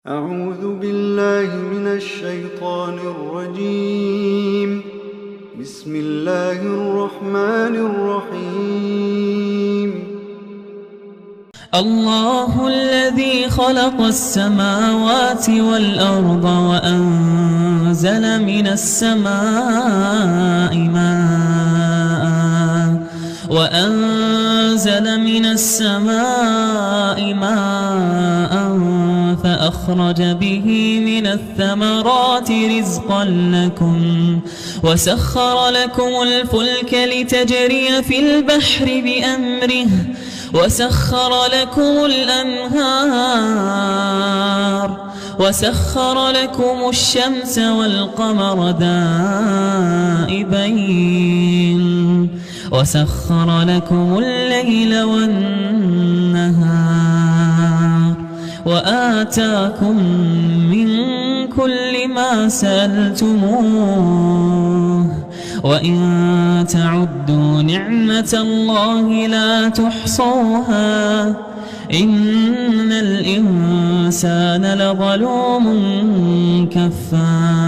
أعوذ بالله من الشيطان الرجيم. بسم الله الرحمن الرحيم. الله الذي خلق السماوات والأرض وأنزل من السماء ماء فأخرج به من الثمرات رزقا لكم وسخر لكم الفلك لتجري في البحر بأمره وسخر لكم الأنهار وسخر لكم الشمس والقمر دائبين وسخر لكم الليل والنهار وآتاكم من كل ما سألتموه وإن تعدوا نعمة الله لا تحصوها إن الإنسان لظلوم كفار.